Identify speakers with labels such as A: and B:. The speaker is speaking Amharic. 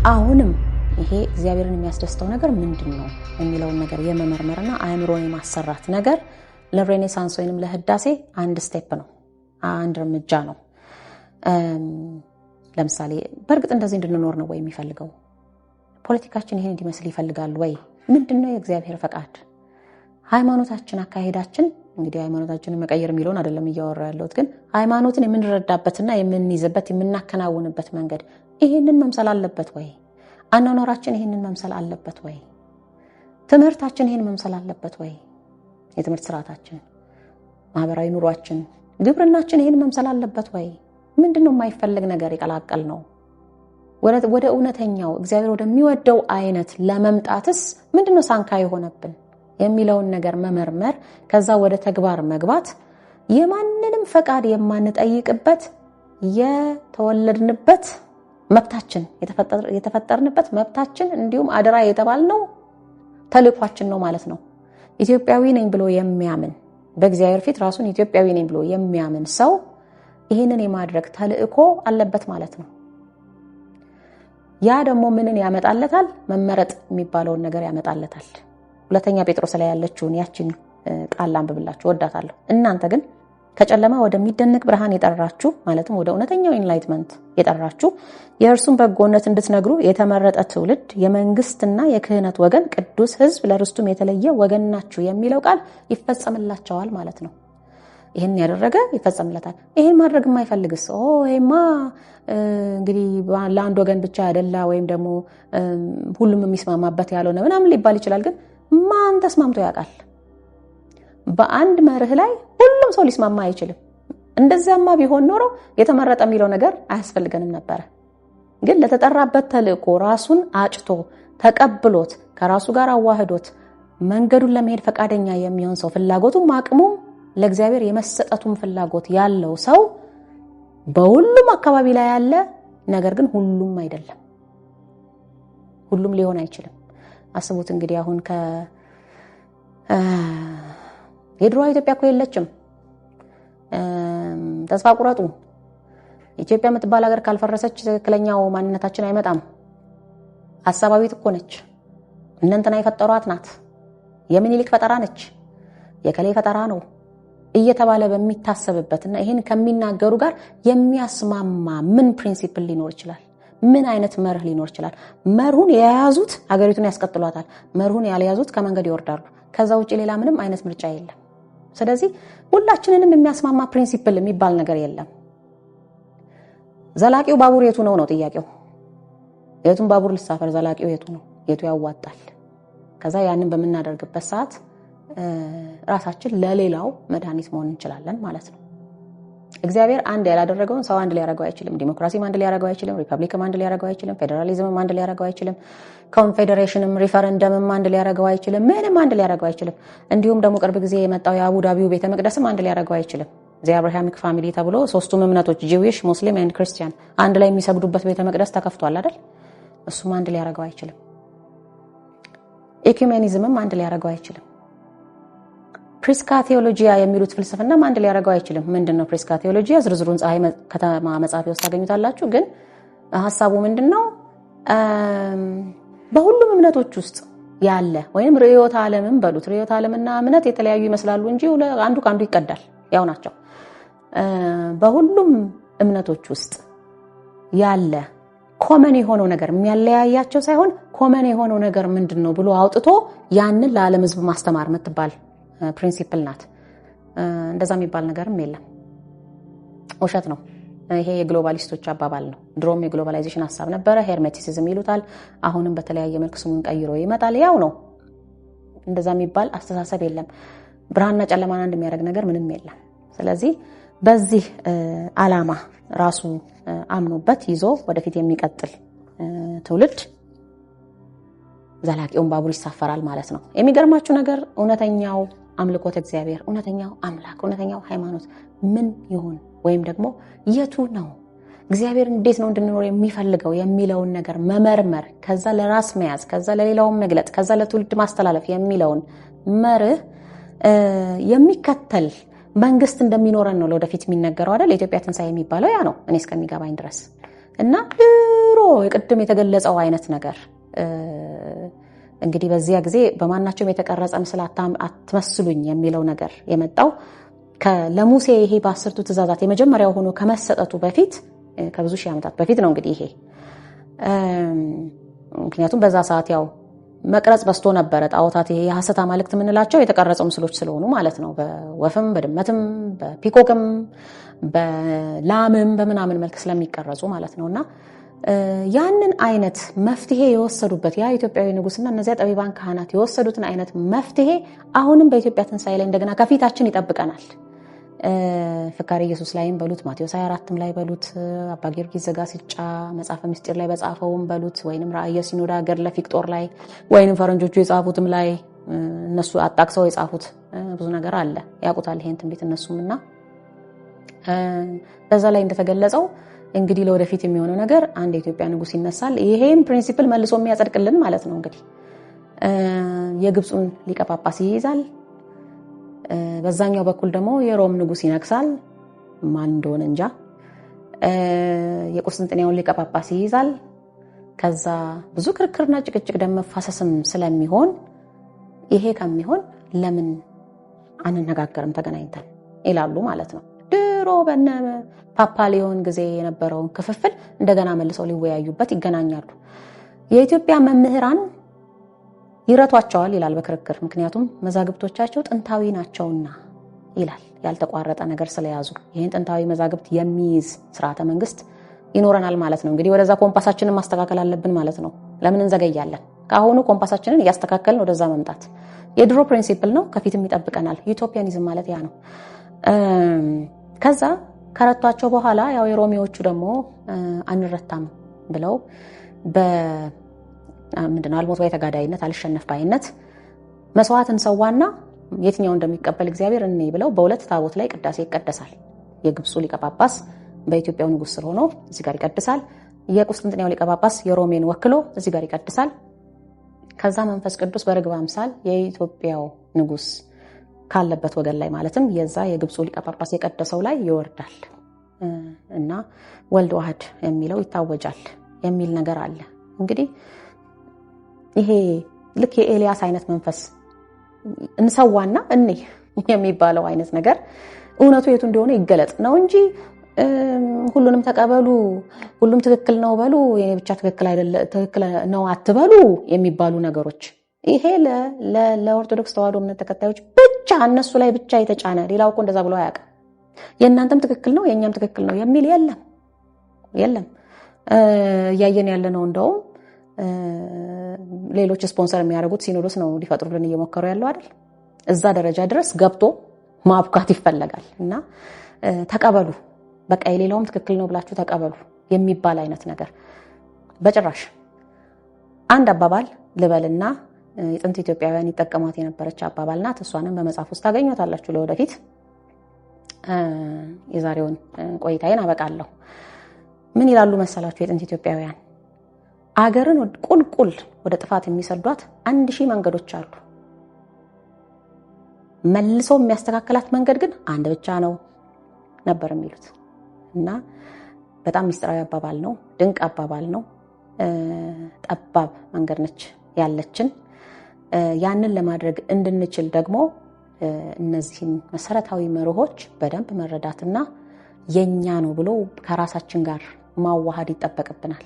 A: አሁንም ይሄ እግዚአብሔርን የሚያስደስተው ነገር ምንድነው የሚለውን ነገር የመመርመርና አእምሮን የማሰራት ነገር ለሬኔሳንስ ወይንም ለህዳሴ አንድ ስቴፕ ነው፣ አንድ እርምጃ ነው። ለምሳሌ በርግጥ እንደዚህ እንድንኖር ነው ወይ የሚፈልገው? ፖለቲካችን ይሄን እንዲመስል ይፈልጋል ወይ? ምንድነው የእግዚአብሔር ፈቃድ? ሃይማኖታችን፣ አካሄዳችን እንግዲህ ሃይማኖታችንን መቀየር የሚለውን አይደለም እያወራ ያለሁት፣ ግን ሃይማኖትን የምንረዳበትና የምንይዝበት የምናከናውንበት መንገድ ይሄንን መምሰል አለበት ወይ? አኗኗራችን ይሄንን መምሰል አለበት ወይ? ትምህርታችን ይሄን መምሰል አለበት ወይ? የትምህርት ስርዓታችን፣ ማህበራዊ ኑሯችን፣ ግብርናችን ይሄን መምሰል አለበት ወይ? ምንድነው የማይፈልግ ነገር ይቀላቀል ነው? ወደ እውነተኛው እግዚአብሔር ወደሚወደው አይነት ለመምጣትስ ምንድነው ሳንካ የሆነብን የሚለውን ነገር መመርመር፣ ከዛ ወደ ተግባር መግባት፣ የማንንም ፈቃድ የማንጠይቅበት የተወለድንበት መብታችን፣ የተፈጠርንበት መብታችን እንዲሁም አደራ የተባልነው ተልእኳችን ነው ማለት ነው። ኢትዮጵያዊ ነኝ ብሎ የሚያምን በእግዚአብሔር ፊት ራሱን ኢትዮጵያዊ ነኝ ብሎ የሚያምን ሰው ይህንን የማድረግ ተልእኮ አለበት ማለት ነው። ያ ደግሞ ምንን ያመጣለታል? መመረጥ የሚባለውን ነገር ያመጣለታል። ሁለተኛ ጴጥሮስ ላይ ያለችውን ያችን ቃል አንብብላችሁ ወዳታለሁ። እናንተ ግን ከጨለማ ወደሚደነቅ ብርሃን የጠራችሁ ማለትም ወደ እውነተኛው ኢንላይትመንት የጠራችሁ የእርሱን በጎነት እንድትነግሩ የተመረጠ ትውልድ፣ የመንግስትና የክህነት ወገን፣ ቅዱስ ሕዝብ፣ ለርስቱም የተለየ ወገን ናችሁ የሚለው ቃል ይፈጸምላቸዋል ማለት ነው። ይሄን ያደረገ ይፈጸምለታል። ይሄን ማድረግ የማይፈልግስ ይሄማ እንግዲህ ለአንድ ወገን ብቻ ያደላ ወይም ደግሞ ሁሉም የሚስማማበት ያልሆነ ምናምን ሊባል ይችላል። ግን ማን ተስማምቶ ያውቃል? በአንድ መርህ ላይ ሁሉም ሰው ሊስማማ አይችልም። እንደዚያማ ቢሆን ኖሮ የተመረጠ የሚለው ነገር አያስፈልገንም ነበረ። ግን ለተጠራበት ተልእኮ ራሱን አጭቶ ተቀብሎት ከራሱ ጋር አዋህዶት መንገዱን ለመሄድ ፈቃደኛ የሚሆን ሰው ፍላጎቱም አቅሙም ለእግዚአብሔር የመሰጠቱም ፍላጎት ያለው ሰው በሁሉም አካባቢ ላይ ያለ፣ ነገር ግን ሁሉም አይደለም፣ ሁሉም ሊሆን አይችልም። አስቡት እንግዲህ አሁን የድሮዋ ኢትዮጵያ እኮ የለችም። ተስፋ ቁረጡ። ኢትዮጵያ የምትባል ሀገር ካልፈረሰች ትክክለኛው ማንነታችን አይመጣም። ሐሳባዊት እኮ ነች። እነንተና የፈጠሯት ናት። የምኒልክ ፈጠራ ነች፣ የከሌ ፈጠራ ነው እየተባለ በሚታሰብበትና ይሄን ከሚናገሩ ጋር የሚያስማማ ምን ፕሪንሲፕል ሊኖር ይችላል? ምን አይነት መርህ ሊኖር ይችላል? መርሁን የያዙት ሀገሪቱን ያስቀጥሏታል። መርሁን ያልያዙት ከመንገድ ይወርዳሉ። ከዛ ውጪ ሌላ ምንም አይነት ምርጫ የለም። ስለዚህ ሁላችንንም የሚያስማማ ፕሪንሲፕል የሚባል ነገር የለም። ዘላቂው ባቡር የቱ ነው ነው ጥያቄው። የቱን ባቡር ልሳፈር? ዘላቂው የቱ ነው? የቱ ያዋጣል? ከዛ ያንን በምናደርግበት ሰዓት ራሳችን ለሌላው መድኃኒት መሆን እንችላለን ማለት ነው። እግዚአብሔር አንድ ያላደረገውን ሰው አንድ ሊያደርገው አይችልም። ዲሞክራሲም አንድ ሊያደርገው አይችልም። ሪፐብሊክም አንድ ሊያደርገው አይችልም። ፌደራሊዝምም አንድ ሊያደርገው አይችልም። ኮንፌዴሬሽንም ሪፈረንደምም አንድ ሊያደርገው አይችልም። ምንም አንድ ሊያደርገው አይችልም። እንዲሁም ደግሞ ቅርብ ጊዜ የመጣው የአቡዳቢው ቤተ መቅደስም አንድ ሊያደርገው አይችልም። የአብርሃሚክ ፋሚሊ ተብሎ ሶስቱም እምነቶች ጂዊሽ፣ ሙስሊም ኤንድ ክርስቲያን አንድ ላይ የሚሰግዱበት ቤተ መቅደስ ተከፍቷል አይደል? እሱም አንድ ሊያደርገው አይችልም። ኢኩሜኒዝምም አንድ ሊያደርገው አይችልም። ፕሪስካ ቴዎሎጂያ የሚሉት ፍልስፍናም አንድ ሊያደርገው አይችልም። ምንድነው ፕሪስካ ቴዎሎጂያ? ዝርዝሩን ፀሐይ ከተማ መጽሐፍ ውስጥ ታገኙታላችሁ። ግን ሐሳቡ ምንድነው? በሁሉም እምነቶች ውስጥ ያለ ወይም ርዕዮተ ዓለምን በሉት፣ ርዕዮተ ዓለምና እምነት የተለያዩ ይመስላሉ እንጂ አንዱ ካንዱ ይቀዳል፣ ያው ናቸው። በሁሉም እምነቶች ውስጥ ያለ ኮመን የሆነው ነገር የሚያለያያቸው ሳይሆን ኮመን የሆነው ነገር ምንድነው ብሎ አውጥቶ ያንን ለዓለም ሕዝብ ማስተማር የምትባል ፕሪንሲፕል ናት። እንደዛ የሚባል ነገርም የለም። ውሸት ነው። ይሄ የግሎባሊስቶች አባባል ነው። ድሮም የግሎባላይዜሽን ሐሳብ ነበረ፣ ሄርሜቲሲዝም ይሉታል። አሁንም በተለያየ መልክ ስሙን ቀይሮ ይመጣል። ያው ነው። እንደዛ የሚባል አስተሳሰብ የለም። ብርሃንና ጨለማን አንድ የሚያደርግ ነገር ምንም የለም። ስለዚህ በዚህ ዓላማ ራሱ አምኖበት ይዞ ወደፊት የሚቀጥል ትውልድ ዘላቂውን ባቡር ይሳፈራል ማለት ነው። የሚገርማችሁ ነገር እውነተኛው አምልኮት እግዚአብሔር፣ እውነተኛው አምላክ፣ እውነተኛው ሃይማኖት ምን ይሆን ወይም ደግሞ የቱ ነው? እግዚአብሔር እንዴት ነው እንድንኖር የሚፈልገው የሚለውን ነገር መመርመር፣ ከዛ ለራስ መያዝ፣ ከዛ ለሌላውን መግለጥ፣ ከዛ ለትውልድ ማስተላለፍ የሚለውን መርህ የሚከተል መንግስት እንደሚኖረን ነው ለወደፊት የሚነገረው አይደል? የኢትዮጵያ ትንሣኤ የሚባለው ያ ነው እኔ እስከሚገባኝ ድረስ። እና ድሮ የቅድም የተገለጸው አይነት ነገር እንግዲህ በዚያ ጊዜ በማናቸውም የተቀረጸ ምስል አትመስሉኝ የሚለው ነገር የመጣው ለሙሴ ይሄ በ10ቱ ትእዛዛት የመጀመሪያው ሆኖ ከመሰጠቱ በፊት ከብዙ ሺህ ዓመታት በፊት ነው እንግዲህ ይሄ ምክንያቱም በዛ ሰዓት ያው መቅረጽ በስቶ ነበረ ጣዖታት ይሄ የሐሰት አማልክት የምንላቸው የተቀረጸው ምስሎች ስለሆኑ ማለት ነው በወፍም በድመትም በፒኮክም በላምም በምናምን መልክ ስለሚቀረጹ ማለት ነውና ያንን አይነት መፍትሄ የወሰዱበት ያ ኢትዮጵያዊ ንጉስና እነዚያ ጠቢባን ካህናት የወሰዱትን አይነት መፍትሄ አሁንም በኢትዮጵያ ትንሣኤ ላይ እንደገና ከፊታችን ይጠብቀናል ፍካሬ ኢየሱስ ላይም በሉት ማቴዎስ 24ም ላይ በሉት አባ ጊዮርጊስ ዘጋስጫ መጽሐፈ ምስጢር ላይ በጻፈውም በሉት ወይንም ራእየ ሲኖዳ ገድለ ፊቅጦር ላይ ወይንም ፈረንጆቹ የጻፉትም ላይ እነሱ አጣቅሰው የጻፉት ብዙ ነገር አለ ያውቁታል ይሄን ትንቢት እነሱምና በዛ ላይ እንደተገለጸው እንግዲህ ለወደፊት የሚሆነው ነገር አንድ የኢትዮጵያ ንጉስ ይነሳል ይሄም ፕሪንሲፕል መልሶ የሚያጸድቅልን ማለት ነው እንግዲህ የግብፁን ሊቀ ጳጳስ ይይዛል በዛኛው በኩል ደግሞ የሮም ንጉስ ይነግሳል ማን እንደሆነ እንጃ የቁስጥንጥንያውን ሊቀ ጳጳስ ይይዛል ከዛ ብዙ ክርክርና ጭቅጭቅ ደም መፋሰስም ስለሚሆን ይሄ ከሚሆን ለምን አንነጋገርም ተገናኝተን ይላሉ ማለት ነው ድሮ በነ ፓፓሊዮን ጊዜ የነበረውን ክፍፍል እንደገና መልሰው ሊወያዩበት ይገናኛሉ የኢትዮጵያ መምህራን ይረቷቸዋል ይላል በክርክር ምክንያቱም መዛግብቶቻቸው ጥንታዊ ናቸውና ይላል ያልተቋረጠ ነገር ስለያዙ ይሄን ጥንታዊ መዛግብት የሚይዝ ስርዓተ መንግስት ይኖረናል ማለት ነው እንግዲህ ወደዛ ኮምፓሳችንን ማስተካከል አለብን ማለት ነው ለምን እንዘገያለን ካሁኑ ኮምፓሳችንን ያስተካከልን ወደዛ መምጣት የድሮ ፕሪንሲፕል ነው ከፊትም ይጠብቀናል ዩቶፒያኒዝም ማለት ያ ነው ከዛ ከረቷቸው በኋላ ያው የሮሚዎቹ ደግሞ አንረታም ብለው ምንድነው አልሞት ባይ ተጋዳይነት አልሸነፍ ባይነት መስዋዕትን ሰዋና የትኛው እንደሚቀበል እግዚአብሔር እኔ ብለው በሁለት ታቦት ላይ ቅዳሴ ይቀደሳል የግብፁ ሊቀ ጳጳስ በኢትዮጵያው ንጉስ ስር ሆኖ እዚህ ጋር ይቀድሳል የቁስጥንጥንያው ሊቀ ጳጳስ የሮሜን ወክሎ እዚህ ጋር ይቀድሳል ከዛ መንፈስ ቅዱስ በርግብ አምሳል የኢትዮጵያው ንጉስ ካለበት ወገን ላይ ማለትም የዛ የግብፁ ሊቀ ጳጳስ የቀደሰው ላይ ይወርዳል እና ወልድ ዋህድ የሚለው ይታወጃል የሚል ነገር አለ እንግዲህ ይሄ ልክ የኤልያስ አይነት መንፈስ እንሰዋና እኔ የሚባለው አይነት ነገር እውነቱ የቱ እንደሆነ ይገለጥ ነው እንጂ ሁሉንም ተቀበሉ ሁሉም ትክክል ነው በሉ የኔ ብቻ ትክክል አይደለ ትክክል ነው አትበሉ የሚባሉ ነገሮች ይሄ ለኦርቶዶክስ ተዋሕዶ እምነት ተከታዮች ብቻ እነሱ ላይ ብቻ የተጫነ ሌላው እኮ እንደዛ ብሎ አያውቅም የእናንተም ትክክል ነው የኛም ትክክል ነው የሚል የለም ያየን ያለ ነው እንደውም ሌሎች ስፖንሰር የሚያደርጉት ሲኖዶስ ነው ሊፈጥሩልን እየሞከሩ ያለው አይደል እዛ ደረጃ ድረስ ገብቶ ማብቃት ይፈልጋል እና ተቀበሉ በቃ የሌላውም ትክክል ነው ብላችሁ ተቀበሉ የሚባል አይነት ነገር በጭራሽ አንድ አባባል ልበልና የጥንት ኢትዮጵያውያን ይጠቀሟት የነበረች አባባል ናት እሷንም በመጽሐፍ ውስጥ ታገኙታላችሁ ለወደፊት የዛሬውን ቆይታዬን አበቃለሁ ምን ይላሉ መሰላችሁ የጥንት ኢትዮጵያውያን አገርን ቁልቁል ወደ ጥፋት የሚሰዷት 1000 መንገዶች አሉ መልሶ የሚያስተካክላት መንገድ ግን አንድ ብቻ ነው ነበር የሚሉት እና በጣም ሚስጥራዊ አባባል ነው ድንቅ አባባል ነው ጠባብ መንገድ ነች ያለችን ያንን ለማድረግ እንድንችል ደግሞ እነዚህን መሰረታዊ መርሆች በደንብ መረዳትና የኛ ነው ብሎ ከራሳችን ጋር ማዋሃድ ይጠበቅብናል